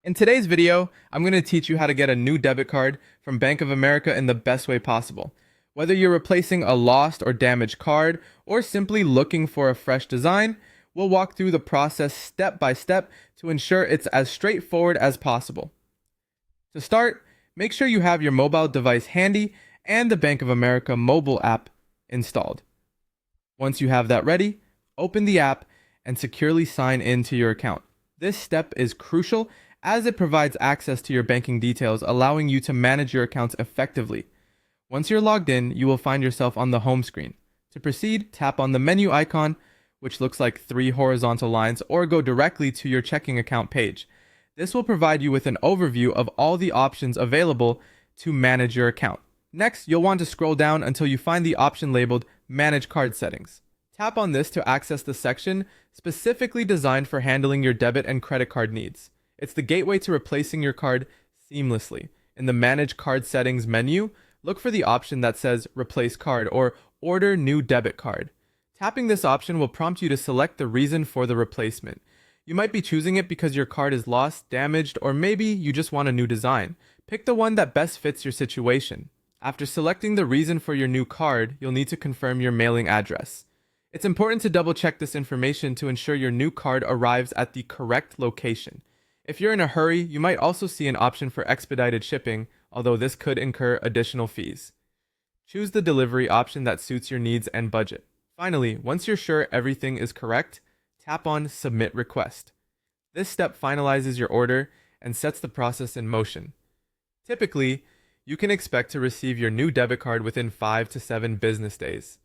In today's video, I'm going to teach you how to get a new debit card from Bank of America in the best way possible. Whether you're replacing a lost or damaged card or simply looking for a fresh design, we'll walk through the process step by step to ensure it's as straightforward as possible. To start, make sure you have your mobile device handy and the Bank of America mobile app installed. Once you have that ready, open the app and securely sign in to your account. This step is crucial as it provides access to your banking details, allowing you to manage your accounts effectively. Once you're logged in, you will find yourself on the home screen. To proceed, tap on the menu icon, which looks like 3 horizontal lines, or go directly to your checking account page. This will provide you with an overview of all the options available to manage your account. Next, you'll want to scroll down until you find the option labeled Manage Card Settings. Tap on this to access the section specifically designed for handling your debit and credit card needs. It's the gateway to replacing your card seamlessly. In the Manage Card Settings menu, look for the option that says Replace Card or Order New Debit Card. Tapping this option will prompt you to select the reason for the replacement. You might be choosing it because your card is lost, damaged, or maybe you just want a new design. Pick the one that best fits your situation. After selecting the reason for your new card, you'll need to confirm your mailing address. It's important to double check this information to ensure your new card arrives at the correct location. If you're in a hurry, you might also see an option for expedited shipping, although this could incur additional fees. Choose the delivery option that suits your needs and budget. Finally, once you're sure everything is correct, tap on Submit Request. This step finalizes your order and sets the process in motion. Typically, you can expect to receive your new debit card within 5 to 7 business days.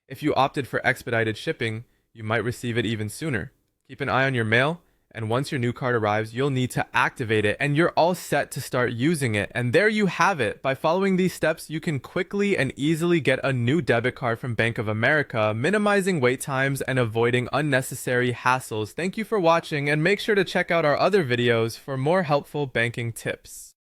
If you opted for expedited shipping, you might receive it even sooner. Keep an eye on your mail, and once your new card arrives, you'll need to activate it, and you're all set to start using it. And there you have it. By following these steps, you can quickly and easily get a new debit card from Bank of America, minimizing wait times and avoiding unnecessary hassles. Thank you for watching, and make sure to check out our other videos for more helpful banking tips.